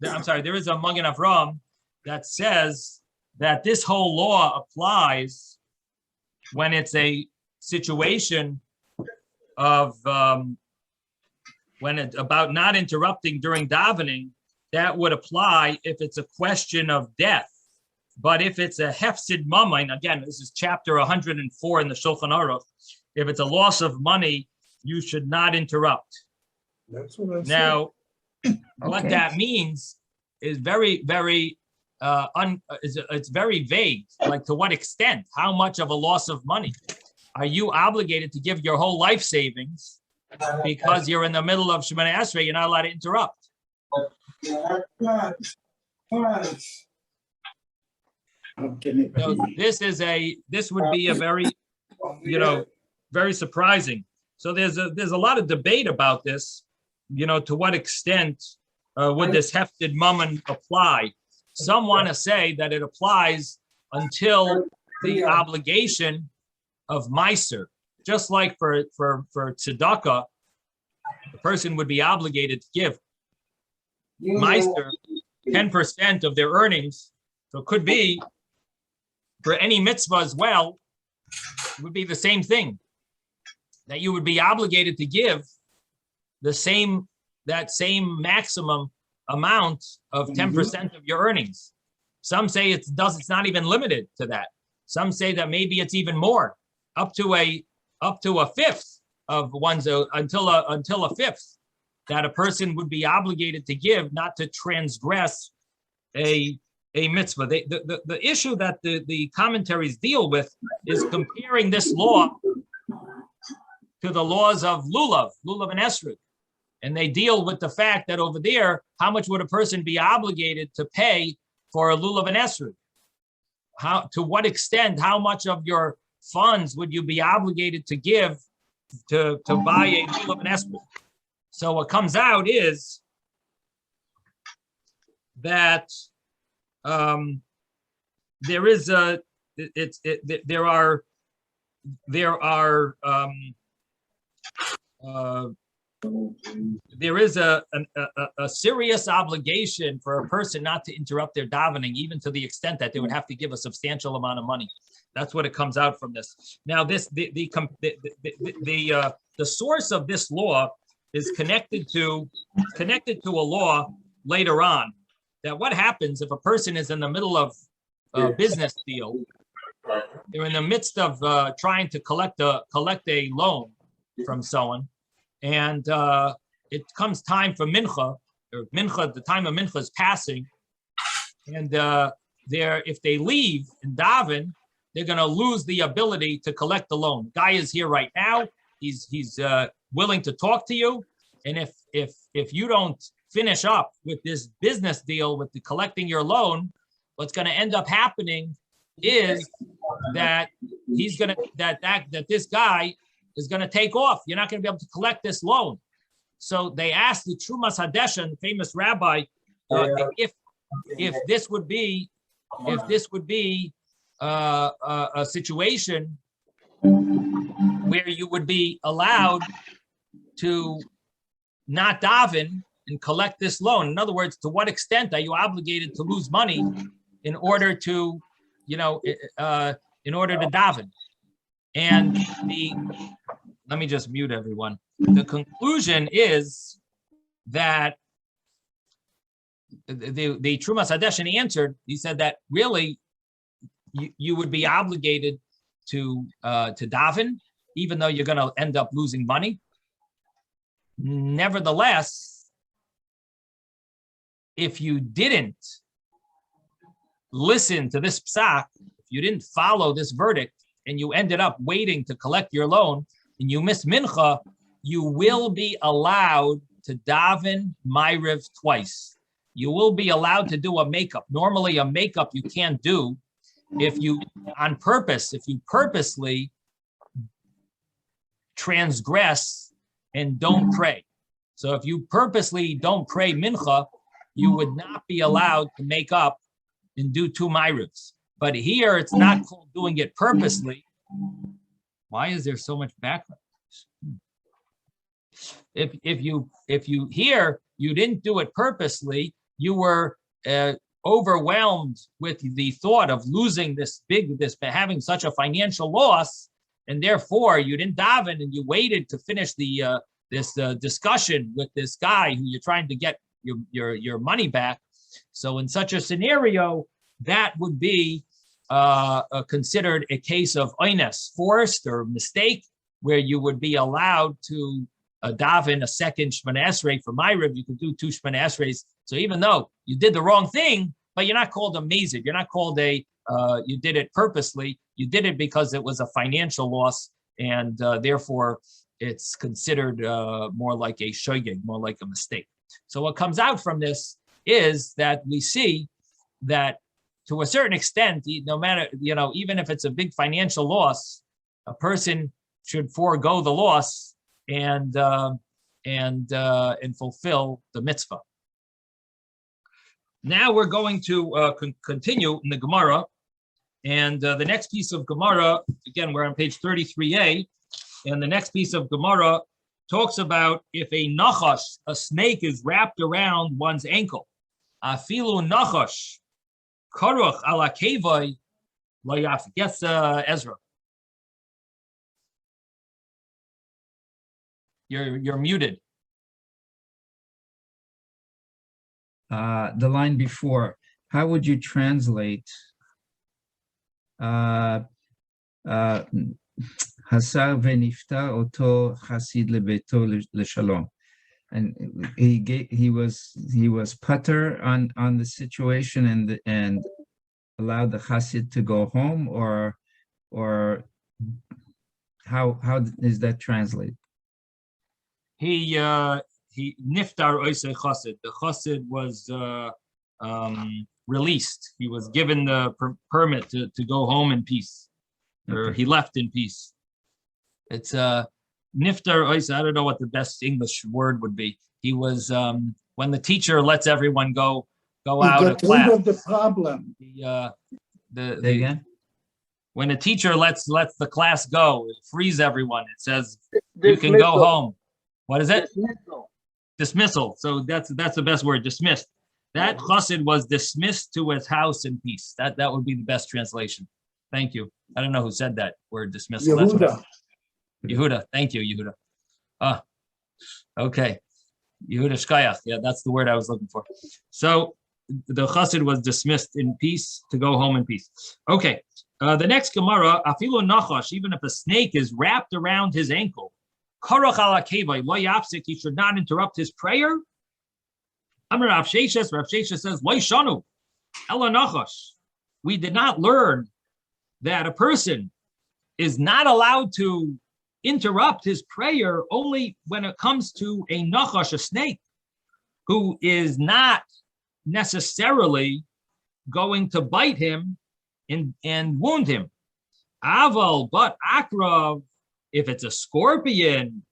I'm sorry, there is a Magen Avram that says that this whole law applies when it's a situation of when it's about not interrupting during davening. That would apply if it's a question of death. But if it's a hefsid mamain, again, this is chapter 104 in the Shulchan Aruch. If it's a loss of money, you should not interrupt. That's what I said. Now, what that means is very, very, it's very vague. Like, to what extent? How much of a loss of money? Are you obligated to give your whole life savings because you're in the middle of Shemoneh Esrei? You're not allowed to interrupt. So this would be a very, very surprising. So there's a lot of debate about this. To what extent would this hefted mammon apply? Some want to say that it applies until the obligation of meiser, just like for tzedakah, the person would be obligated to give meiser 10% of their earnings. So it could be for any mitzvah as well. It would be the same thing, that you would be obligated to give that same maximum amount of 10% of your earnings. Some say it's not even limited to that. Some say that maybe it's even more, up to a fifth of one's until a fifth, that a person would be obligated to give, not to transgress a mitzvah. The issue that the commentaries deal with is comparing this law to the laws of lulav and esrog. And they deal with the fact that over there, how much would a person be obligated to pay for a lulav and esrog? To what extent, how much of your funds would you be obligated to give to buy a lulav and esrog? So what comes out is that there is a serious obligation for a person not to interrupt their davening, even to the extent that they would have to give a substantial amount of money. That's what it comes out from this. Now, the source of this law is connected to a law later on. That what happens if a person is in the middle of a business deal, they're in the midst of trying to collect a loan from someone, and it comes time for mincha, the time of mincha is passing, and if they leave and daven, they're going to lose the ability to collect the loan. Guy is here right now. He's willing to talk to you, and if you don't finish up with this business deal with the collecting your loan, what's going to end up happening is that this guy is going to take off. You're not going to be able to collect this loan. So they asked the Trumas Hadeshan, famous rabbi, if this would be a situation where you would be allowed to not daven and collect this loan. In other words, to what extent are you obligated to lose money in order to daven? And let me just mute everyone. The conclusion is that the Trumas Hadeshan answered. He said that really you would be obligated to daven, even though you're going to end up losing money. Nevertheless, if you didn't listen to this psak, if you didn't follow this verdict, and you ended up waiting to collect your loan, and you miss mincha, you will be allowed to daven Ma'ariv twice. You will be allowed to do a makeup. Normally, a makeup you can't do if you purposely transgress and don't pray. So if you purposely don't pray mincha, you would not be allowed to make up and do two Ma'arivs. But here, it's not called doing it purposely. Why is there so much background? If you here, you didn't do it purposely, you were overwhelmed with the thought of losing having such a financial loss, and therefore you didn't daven and you waited to finish this discussion with this guy who you're trying to get your money back. So in such a scenario, that would be considered a case of oines, forced or mistake, where you would be allowed to daven a second Shemona Esrei. For Ma'ariv, you could do 2 Shemona Esreis. So even though you did the wrong thing, but you're not called a maziv, you're not called you did it purposely. You did it because it was a financial loss, and therefore it's considered more like a shogeg, more like a mistake. So what comes out from this is that we see that to a certain extent, no matter, even if it's a big financial loss, a person should forego the loss and fulfill the mitzvah. Now we're going to continue in the Gemara, and the next piece of Gemara, again, we're on page 33a, and the next piece of Gemara talks about if a nachash, a snake, is wrapped around one's ankle. Afilu nachash, karuch ala kevai layaf. Yes, Ezra. You're muted. The line before, how would you translate Hasar venifta oto chasid lebeto leshalom? And he was putter on the situation and allowed the chassid to go home, or how is that translated? He niftar oisei chassid. The chassid was released. He was given the permit to go home in peace, or he left in peace. It's niftar oisei. I don't know what the best English word would be. He was when the teacher lets everyone go out of class. Rid of the problem. Again? When a teacher lets the class go, it frees everyone. It says you can go home. What is it? Dismissal. So that's the best word, dismissed. That chassid was dismissed to his house in peace. That would be the best translation. Thank you. I don't know who said that word, dismissal. Yehuda. Yehuda. Thank you, Yehuda. Okay. Yehuda Shkayach. Yeah, that's the word I was looking for. So the chassid was dismissed in peace to go home in peace. Okay. The next Gemara, afilu nachash, even if a snake is wrapped around his ankle, Karach ala kevai lo yapsik, he should not interrupt his prayer. Amar Rav Sheshes says, lo shanu ela nachash. We did not learn that a person is not allowed to interrupt his prayer only when it comes to a nachash, a snake, who is not necessarily going to bite him and wound him. Aval, but akrav, if it's a scorpion,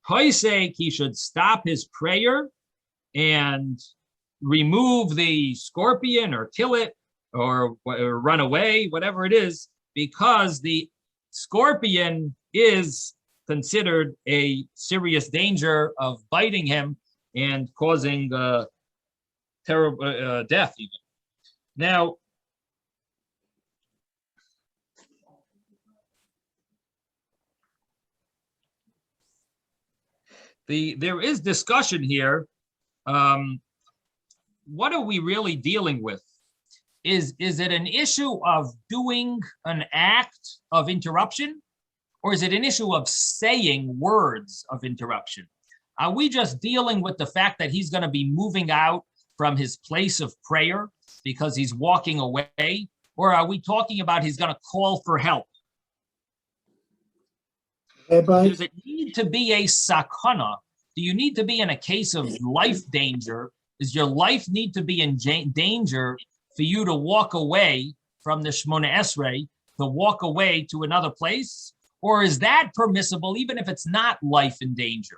Hoisek, he should stop his prayer and remove the scorpion or kill it or run away, whatever it is, because the scorpion is considered a serious danger of biting him and causing terrible death even. Now, there is discussion here. What are we really dealing with? Is it an issue of doing an act of interruption, or is it an issue of saying words of interruption? Are we just dealing with the fact that he's going to be moving out from his place of prayer because he's walking away, or are we talking about he's going to call for help? Does it need to be a sakana? Do you need to be in a case of life danger? Does your life need to be in danger for you to walk away from the Shemona Esrei, to walk away to another place? Or is that permissible even if it's not life in danger?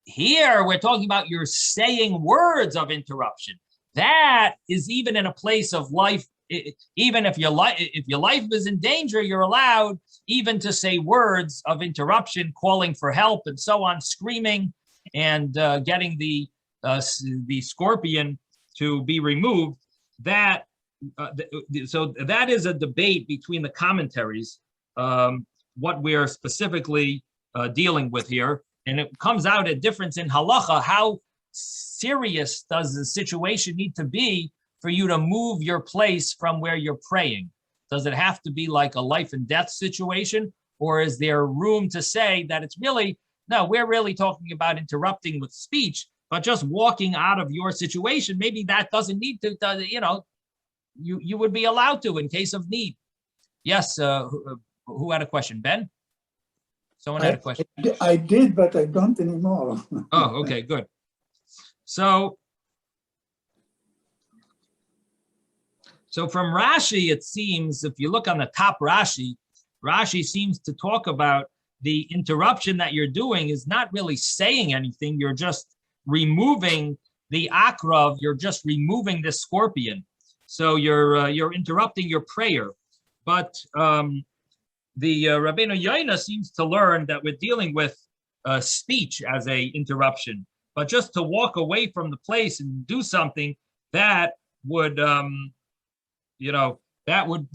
Here, we're talking about you're saying words of interruption. That is even in a place of life. Even if your life is in danger, you're allowed even to say words of interruption, calling for help and so on, screaming and getting the the scorpion to be removed, that so that is a debate between the commentaries, what we're specifically dealing with here. And it comes out a difference in halacha. How serious does the situation need to be for you to move your place from where you're praying? Does it have to be like a life and death situation? Or is there room to say that it's really, no, we're really talking about interrupting with speech, but just walking out of your situation, maybe that doesn't need to, you would be allowed to in case of need. Yes, who had a question? Ben? Someone had a question. I did, but I don't anymore. Oh, okay, good. So from Rashi, it seems, if you look on the top Rashi, Rashi seems to talk about the interruption that you're doing is not really saying anything. You're just removing the akrav. You're just removing the scorpion. So you're interrupting your prayer. But the Rabbeinu Yoina seems to learn that we're dealing with speech as a interruption. But just to walk away from the place and do something, that would,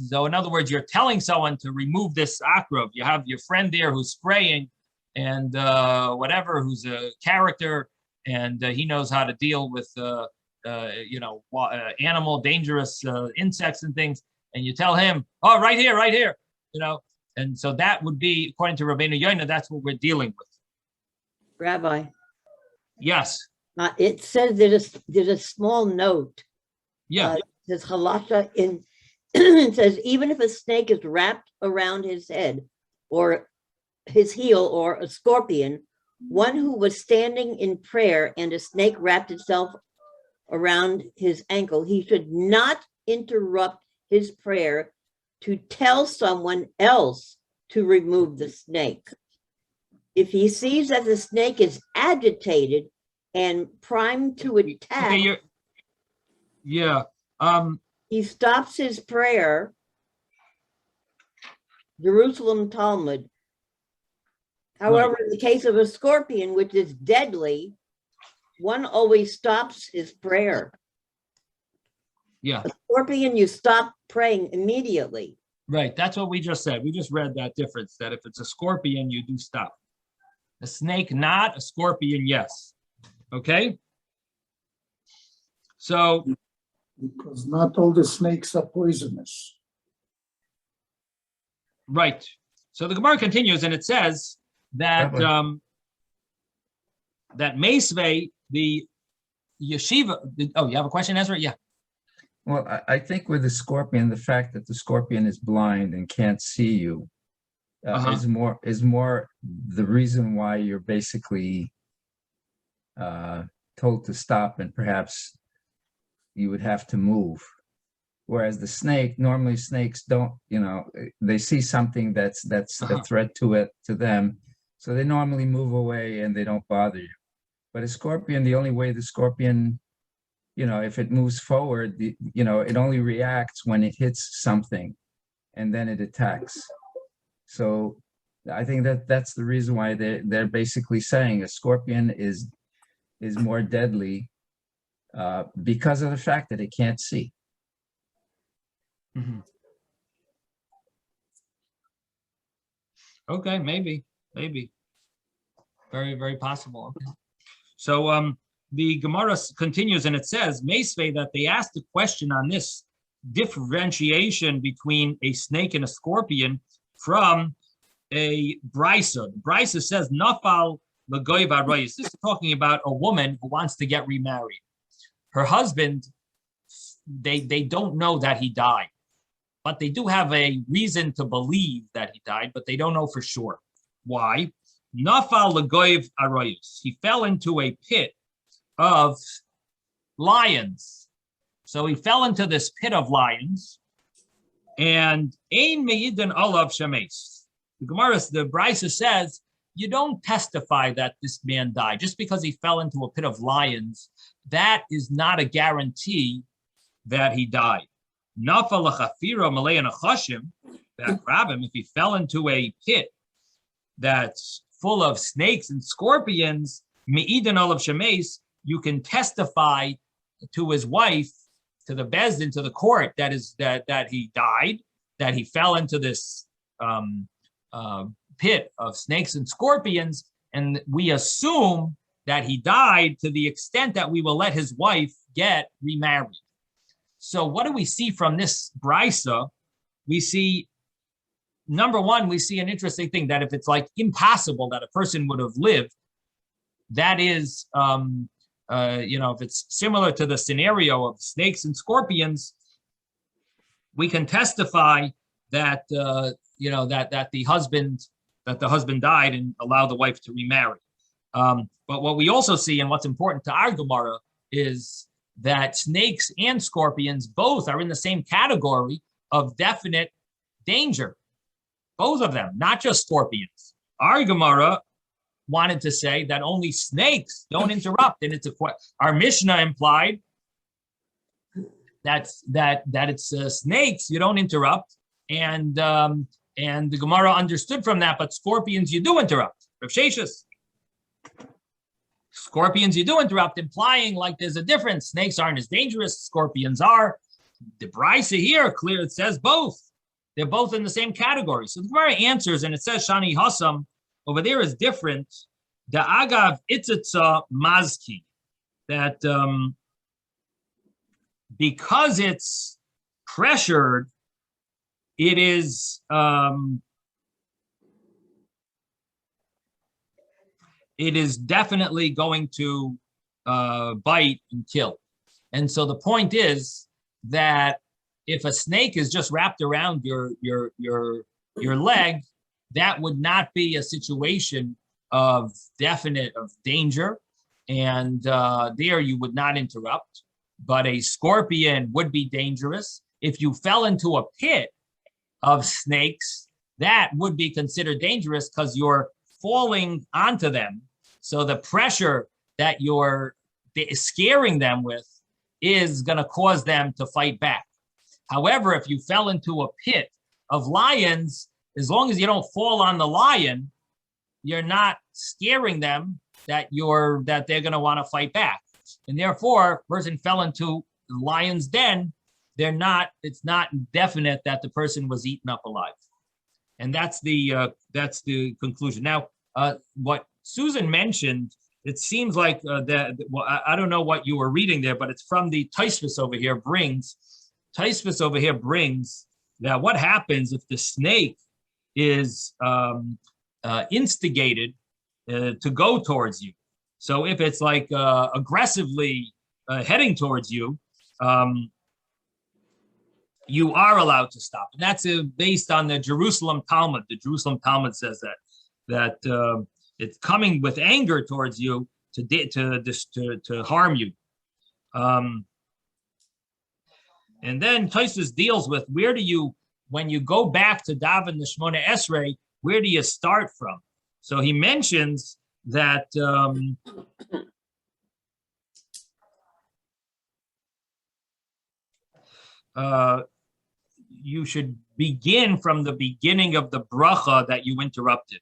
so in other words, you're telling someone to remove this akrav. You have your friend there who's praying and whatever, who's a character, and he knows how to deal with, animal, dangerous insects and things. And you tell him, oh, right here, And so that would be, according to Rabbeinu Yoina, that's what we're dealing with. Rabbi. Yes. It says there's a small note. Yeah. It says halasha in. It says even if a snake is wrapped around his head, or his heel, or a scorpion, one who was standing in prayer and a snake wrapped itself around his ankle, he should not interrupt his prayer to tell someone else to remove the snake. If he sees that the snake is agitated and primed to attack, he stops his prayer. Jerusalem Talmud. However, in the case of a scorpion, which is deadly, one always stops his prayer. Yeah. A scorpion, you stop praying immediately. Right. That's what we just said. We just read that difference, that if it's a scorpion, you do stop. A snake, not. A scorpion, yes. Okay? So. Because not all the snakes are poisonous. Right. So the Gemara continues, and it says that that Meisvei, the yeshiva. Oh, you have a question, Ezra? Yeah. Well, I think with the scorpion, the fact that the scorpion is blind and can't see you is more the reason why you're basically told to stop, and perhaps you would have to move. Whereas the snake, normally snakes don't, they see something that's a threat to them, so they normally move away and they don't bother you. But a scorpion, the only way the scorpion, if it moves forward, it only reacts when it hits something, and then it attacks. So I think that's the reason why they're basically saying a scorpion is more deadly because of the fact that it can't see. Mm-hmm. Okay, maybe. Very, very possible. Okay. So the Gemara continues, and it says, Meisvei, that they asked a question on this differentiation between a snake and a scorpion from a brisa. The brisa says, Nafal l'goy v'arayis. This is talking about a woman who wants to get remarried. Her husband, they don't know that he died, but they do have a reason to believe that he died, but they don't know for sure. Why? Nafal l'goy v'arayis. He fell into a pit of lions. So he fell into this pit of lions, and ein me'idin olav shemes. The Gemara, the Brisa says, you don't testify that this man died just because he fell into a pit of lions. That is not a guarantee that he died. Nafal l'chafira malei nachashim, that rabbim, if he fell into a pit that's full of snakes and scorpions, me'idin olav shemes, you can testify to his wife, to the bezdin, to the court, that he died, that he fell into this pit of snakes and scorpions, and we assume that he died to the extent that we will let his wife get remarried. So what do we see from this brisa? We see, number one, we see an interesting thing, that if it's like impossible that a person would have lived, that is, if it's similar to the scenario of snakes and scorpions, we can testify that, that the husband died and allowed the wife to remarry. But what we also see, and what's important to our Gemara, is that snakes and scorpions both are in the same category of definite danger. Both of them, not just scorpions. Our Gemara wanted to say that only snakes don't interrupt, and our Mishnah implied that it's snakes you don't interrupt, and the Gemara understood from that, but scorpions you do interrupt. Rav Sheshes. Scorpions you do interrupt, implying like there's a difference. Snakes aren't as dangerous, scorpions are. The brisa here clear, it says both. They're both in the same category. So the Gemara answers, and it says Shani Hassam over there is different. The Agav Itzitza Mazki, that because it's pressured, it is definitely going to bite and kill. And so the point is that if a snake is just wrapped around your leg, that would not be a situation of danger, and there you would not interrupt. But a scorpion would be dangerous. If you fell into a pit of snakes, that would be considered dangerous because you're falling onto them. So the pressure that you're scaring them with is going to cause them to fight back. However, if you fell into a pit of lions, as long as you don't fall on the lion, you're not scaring them that they're going to want to fight back. And therefore, a person fell into the lion's den, it's not definite that the person was eaten up alive. And that's the conclusion. Now, what Susan mentioned, it seems like I don't know what you were reading there, but it's from the Tosfos over here brings that what happens if the snake is instigated to go towards you. So if it's like aggressively heading towards you, you are allowed to stop. And that's based on the Jerusalem Talmud. The Jerusalem Talmud says that it's coming with anger towards you to harm you. And then Tosfos deals with when you go back to daven the Shemona Esrei, where do you start from? So he mentions that you should begin from the beginning of the bracha that you interrupted.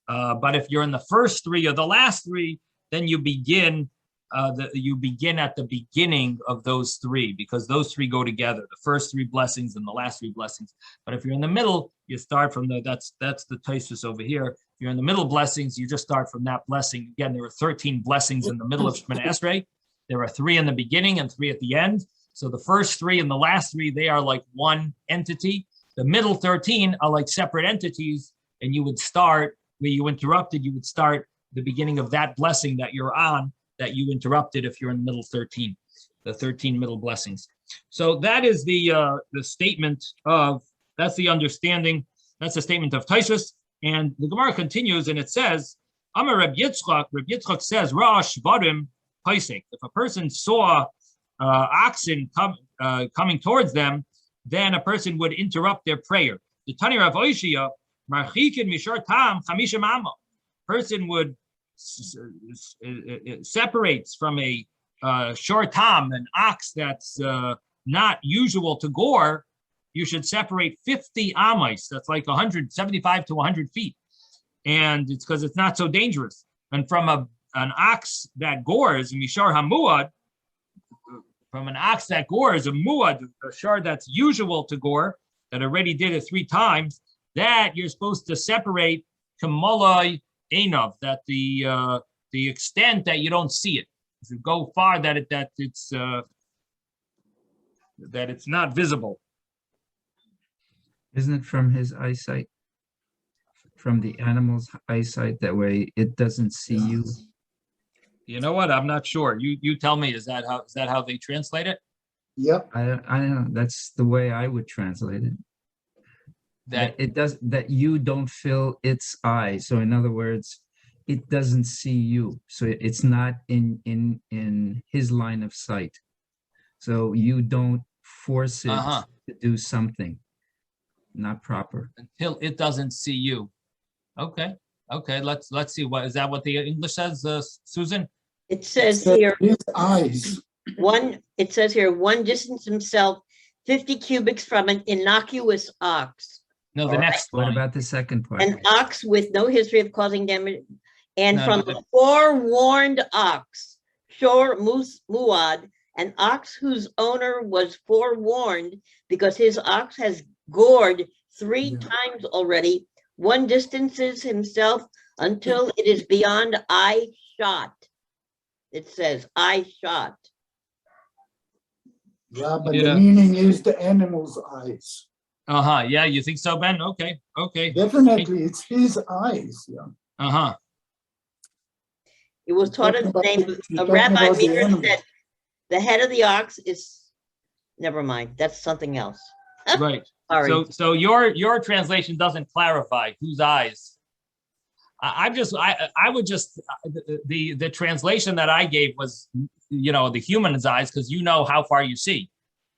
But if you're in the first three or the last three, then you begin at the beginning of those three, because those three go together, the first three blessings and the last three blessings. But if you're in the middle, you start from that's the Tosfos over here. If you're in the middle blessings, you just start from that blessing. Again, there are 13 blessings in the middle of Shemona Esrei. There are 3 in the beginning and 3 at the end. So the first 3 and the last 3, they are like one entity. The middle 13 are like separate entities, and you would start where you interrupted. You would start the beginning of that blessing that you're on, that you interrupted if you're in the middle 13, the 13 middle blessings. So that is the statement that's the understanding, that's the statement of Tosfos. And the Gemara continues and it says, Amar Reb Yitzchak says, Rosh Varim Paisek. If a person saw oxen coming towards them, then a person would interrupt their prayer. The Tani Rav Oishia, Marchikin Mishar Tam Chamishim Amma. Person would separates from a short tam, an ox that's not usual to gore. You should separate 50 amos. That's like 175 to 100 feet, and it's because it's not so dangerous. And from an ox that gores, Mishar Hamuad, from an ox that gores, a muad, a shard that's usual to gore, that already did it 3 times, that you're supposed to separate Kamalai Einav, that the extent that you don't see it. If you go far, that it's not visible. Isn't it from his eyesight? From the animal's eyesight, that way it doesn't see you? You know what? I'm not sure. You tell me. Is that how they translate it? Yep, I don't know. That's the way I would translate it. That It does, that you don't fill its eye. So in other words, it doesn't see you. So it's not in his line of sight. So you don't force it to do something not proper. until it doesn't see you. Okay. Let's see. What is that? What the English says, Susan? It says here, his eyes. it says here, one distanced himself 50 cubits from an innocuous ox. No, the All right. next What line. about the second part? An ox with no history of causing damage, and No, from no, a forewarned ox, Shor Muad, an ox whose owner was forewarned because his ox has gored 3 Yeah. times already. One distances himself until it is beyond eye shot. It says eye shot. Yeah, but Yeah. the meaning is the animal's eyes. Yeah, you think so, Ben? Okay. Definitely, it's his eyes, yeah. It was taught in the name of You're a talking rabbi about the Meir animal. said the head of the ox is, never mind, that's something else. Right. Sorry. So your translation doesn't clarify whose eyes. I would just the translation that I gave was, the human's eyes, because you know how far you see.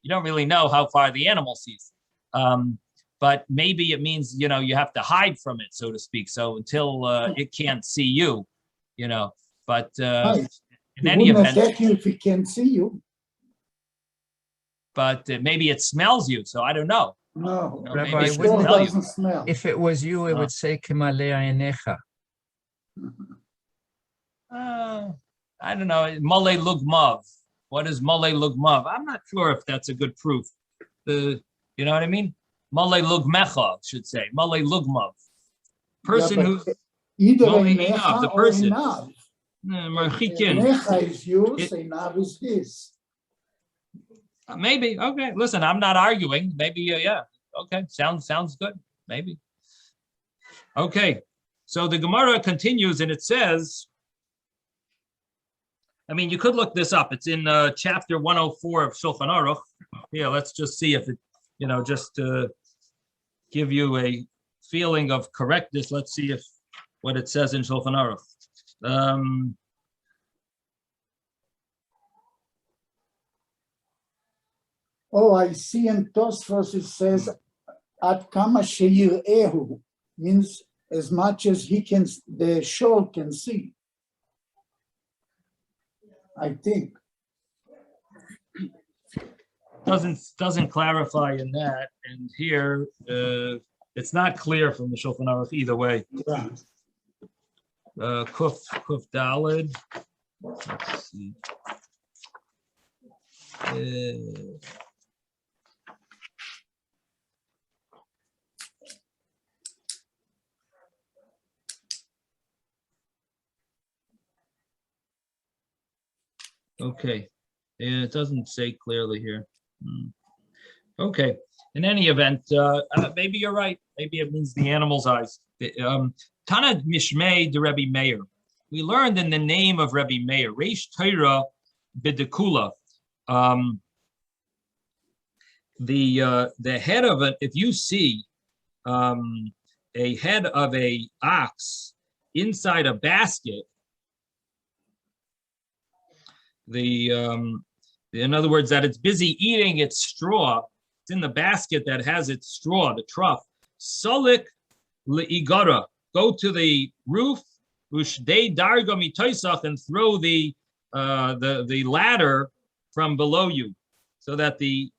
You don't really know how far the animal sees. But maybe it means, you have to hide from it, so to speak. So until it can't see you, but Right. in He any wouldn't event, attack you if he can't see you. but maybe it smells you. So I don't know. No, No, Rabbi, maybe it it wouldn't wouldn't still tell you. doesn't smell. If it was you, it would say Kimalea Enecha. I don't know. Mole lugmav. What is mole lugmav? I'm not sure if that's a good proof. You know what I mean? Mole lugmecha should say. Mole lugmav. Person Yeah, who's but either Mole Enecha Einav, the or person. Einav. Marchikin. Enecha is yours, It- Einav is his. Maybe. Okay. Listen, I'm not arguing. Maybe. Yeah. Okay. Sounds good. Maybe. Okay. So the Gemara continues and it says, you could look this up. It's in chapter 104 of Shulchan Aruch. Yeah, let's just see if it, just to give you a feeling of correctness. Let's see if what it says in Shulchan Aruch. Oh, I see in Tosfos it says, At kama sheyirehu, means as much as the shore can see. I think. Doesn't clarify in that, and here it's not clear from the Shulchan Aruch either way. Yeah. Kuf Dalid. Let's see. Okay. Yeah, it doesn't say clearly here. Okay. In any event, maybe you're right. Maybe it means the animal's eyes. Tanad Mishmei de Rebbe Meir. We learned in the name of Rebbe Meir, Reish Torah B'Dekula. The head of it, if you see a head of a ox inside a basket, in other words, that it's busy eating its straw. It's in the basket that has its straw, the trough. Solik le'igara. Go to the roof, ushdei darga mitoisach, and throw the ladder from below you, so that the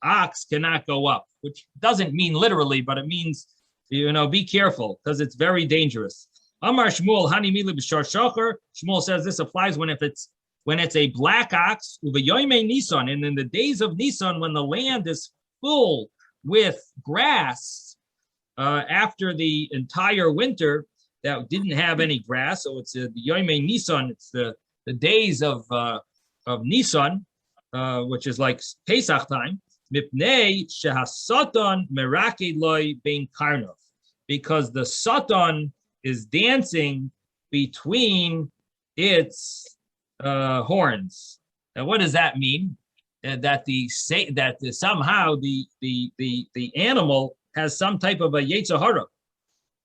ox cannot go up. Which doesn't mean literally, but it means be careful, because it's very dangerous. Amar Shmuel Hani Mili B'Shar Shocher. Shmuel says this applies when it's a black ox, Uvayoyme Nisan, and in the days of Nisan, when the land is full with grass, after the entire winter that didn't have any grass, so it's the Yoyme Nisan, it's the days of Nisan, which is like Pesach time. Mipnei shehasatan meraked loy bein karnov, because the satan is dancing between its horns. Now, what does that mean? That somehow the animal has some type of a yetzer hara.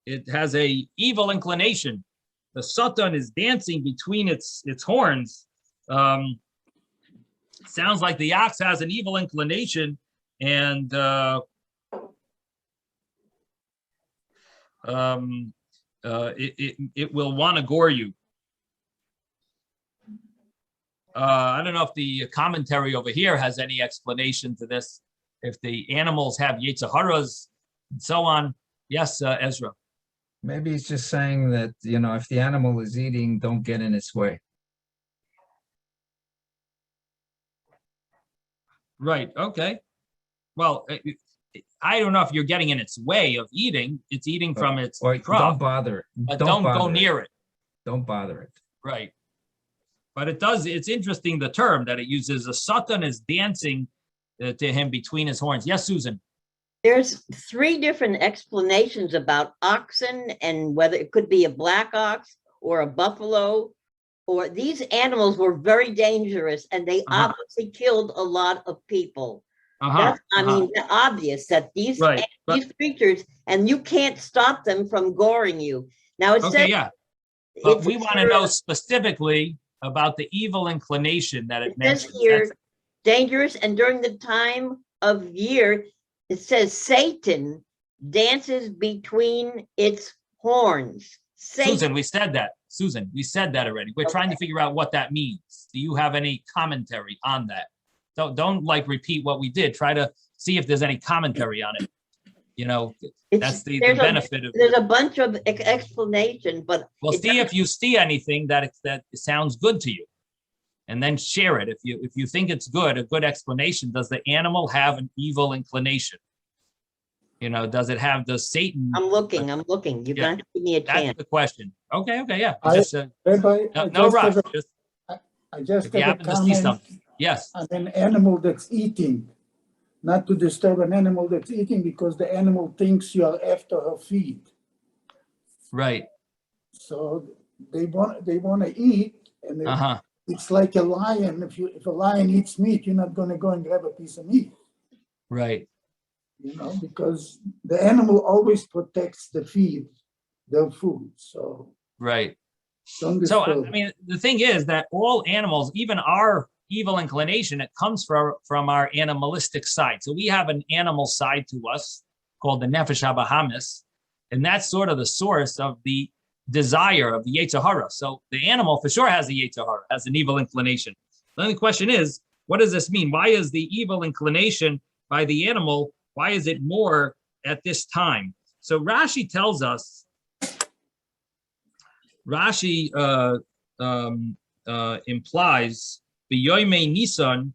It has a evil inclination. The satan is dancing between its horns. Sounds like the ox has an evil inclination, and it will want to gore you. I don't know if the commentary over here has any explanation to this. If the animals have yetzer haras and so on. Yes, Ezra. Maybe he's just saying that, if the animal is eating, don't get in its way. Right. Okay. Well, I don't know if you're getting in its way of eating. It's eating from its Or crop, don't bother it. but don't go near it. Don't bother it. Right. But it's interesting, the term that it uses. The satan is dancing to him between his horns. Yes, Susan. There's 3 different explanations about oxen and whether it could be a black ox or a buffalo, or these animals were very dangerous and they obviously killed a lot of people. That's, I mean, obvious that these creatures, and you can't stop them from goring you. Now it says, yeah. But we want to know specifically about the evil inclination that it mentions. Here, dangerous, and during the time of year, it says Satan dances between its horns. Satan. Susan, we said that. Susan, we said that already. We're trying to figure out what that means. Do you have any commentary on that? Don't like repeat what we did. Try to see if there's any commentary on it. That's the benefit of. There's a bunch of explanation, but well, see if you see anything that sounds good to you, and then share it. If you think it's good, a good explanation. Does the animal have an evil inclination? Does Satan? I'm looking. You're going to give me a chance. That's the question. Okay, yeah. Rabbi, no rush. I just if you have happen a to see comment something. Yes. on an animal that's eating. Not to disturb an animal that's eating because the animal thinks you are after her feed. Right. So they want to eat, and it's like a lion. If a lion eats meat, you're not going to go and grab a piece of meat. Right. Because the animal always protects their food. So right. Don't so disturb. I mean, the thing is that all animals, even our evil inclination, it comes from our animalistic side. So we have an animal side to us called the nefesh habahamis, and that's sort of the source of the desire of the yetzer hara. So the animal for sure has a yetzer hara, has an evil inclination. The only question is, what does this mean? Why is the evil inclination by the animal, why is it more at this time? So Rashi tells us, implies B'yoymei Nisan,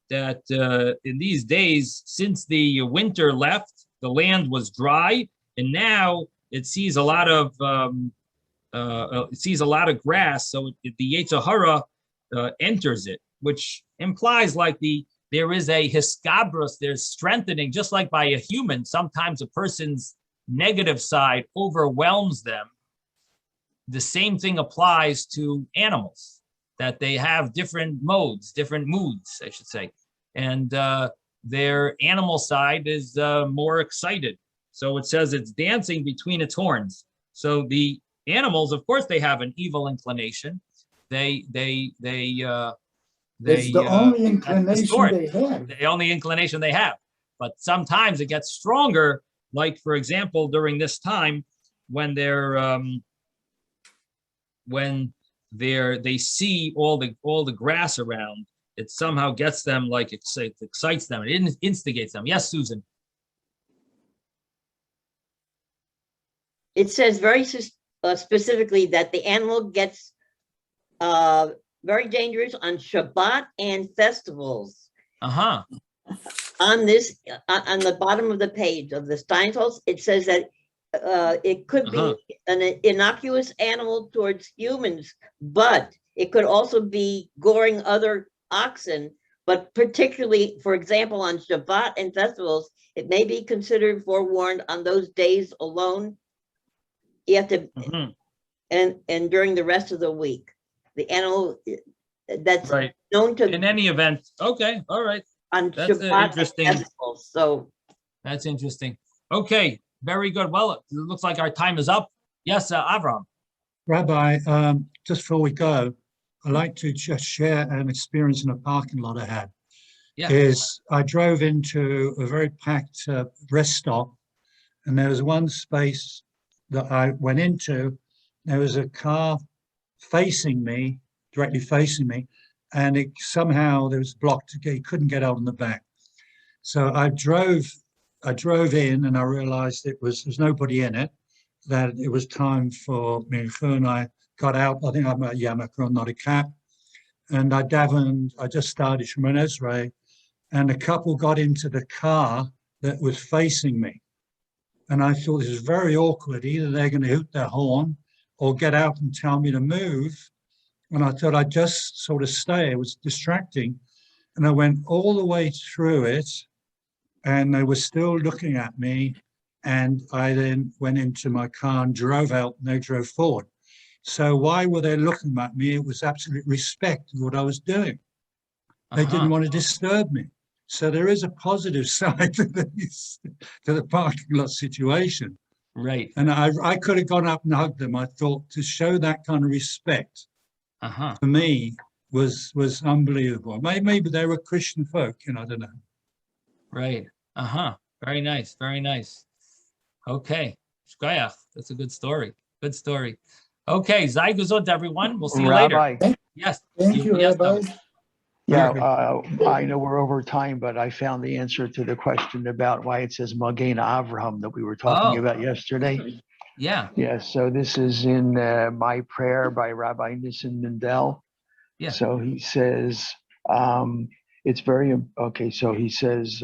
that in these days, since the winter left, the land was dry, and now it sees a lot of grass. So the yetzer hara enters it, which implies like there is a hiskabros, there's strengthening, just like by a human. Sometimes a person's negative side overwhelms them. The same thing applies to animals, that they have different moods, I should say. And their animal side is more excited. So it says it's dancing between its horns. So the animals, of course, they have an evil inclination. It's the only inclination they have. The only inclination they have. But sometimes it gets stronger, like, for example, during this time when they see all the grass around, it somehow gets them, like it excites them, it instigates them. Yes, Susan. It says very specifically that the animal gets very dangerous on Shabbat and festivals. Uh-huh. On this, on the bottom of the page of the Steinsaltz, it says that it could be an innocuous animal towards humans, but it could also be goring other oxen. But particularly, for example, on Shabbat and festivals, it may be considered forewarned on those days alone. You have to, and during the rest of the week, the animal that's Right. known to In any event, okay, all right. on That's Shabbat interesting. and festivals. So That's interesting. Okay, very good. Well, it looks like our time is up. Yes, Avram. Rabbi, just before we go, I'd like to just share an experience in a parking lot I had. Yeah. I drove into a very packed rest stop, and there was one space that I went into. There was a car facing me, directly facing me, and it somehow there was blocked. He couldn't get out in the back. So I drove in, and I realized there's nobody in it, that it was time for Mincha, and I got out. I think I'm a yarmulke, not a cap. And I davened. I just started Shemon Esrei, and a couple got into the car that was facing me. And I thought, this is very awkward. Either they're going to hoot their horn or get out and tell me to move. And I thought I'd just sort of stay. It was distracting. And I went all the way through it, and they were still looking at me. And I then went into my car and drove out, and they drove forward. So why were they looking at me? It was absolute respect of what I was doing. They didn't want to disturb me. So there is a positive side to the parking lot situation. Right. And I could have gone up and hugged them. I thought to show that kind of respect for me was unbelievable. Maybe they were Christian folk, I don't know. Right. Very nice. Very nice. Okay. Shkoyach. That's a good story. Good story. Okay. Zay Guzot, everyone. We'll see you Rabbi. later. Yes. Thank you, yes, Rabbi. David. Yeah, I know we're over time, but I found the answer to the question about why it says Magen Avraham that we were talking about yesterday. Yeah. Yeah, so this is in My Prayer by Rabbi Nissen Mendel. Yeah. So he says, it's very, okay, so he says,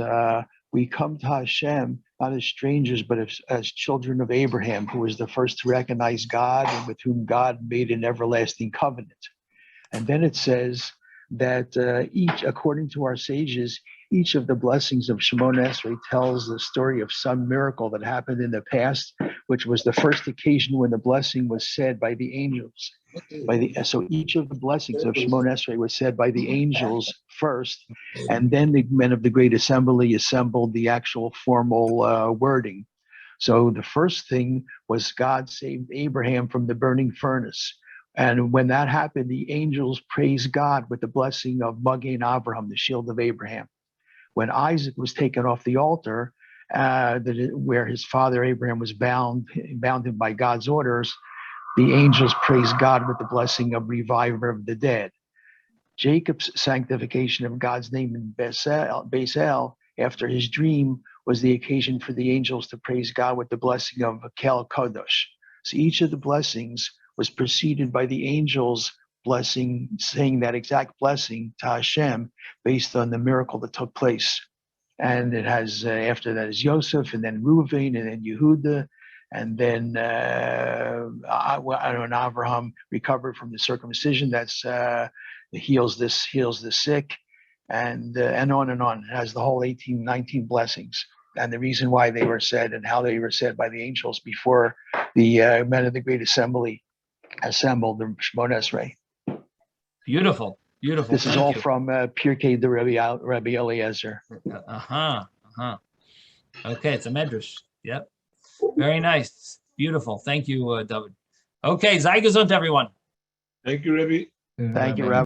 we come to Hashem not as strangers, but as children of Abraham, who was the first to recognize God and with whom God made an everlasting covenant. And then it says that each, according to our sages, each of the blessings of Shemon Esrei tells the story of some miracle that happened in the past, which was the first occasion when the blessing was said by the angels. So each of the blessings of Shemon Esrei was said by the angels first, and then the men of the Great Assembly assembled the actual formal wording. So the first thing was God saved Abraham from the burning furnace. And when that happened, the angels praised God with the blessing of Magen Avraham, the shield of Abraham. When Isaac was taken off the altar, where his father Abraham was bound him by God's orders, the angels praised God with the blessing of reviver of the dead. Jacob's sanctification of God's name in Beis after his dream was the occasion for the angels to praise God with the blessing of Kel Kodosh. So each of the blessings was preceded by the angels blessing, saying that exact blessing to Hashem based on the miracle that took place. And it has, after that is Yosef, and then Reuven, and then Yehuda, and then Avraham recovered from the circumcision that's heals the sick, and on and on. It has the whole 19 blessings. And the reason why they were said and how they were said by the angels before the men of the Great Assembly assembled the Shemon Esrei. Beautiful. Beautiful. This is all from Pirkei the Rabbi Eliezer. Okay, it's a medrash. Yep. Very nice. Beautiful. Thank you, David. Okay, Zay Guzot, everyone. Thank you, Rebbe. Thank you, Rabbi.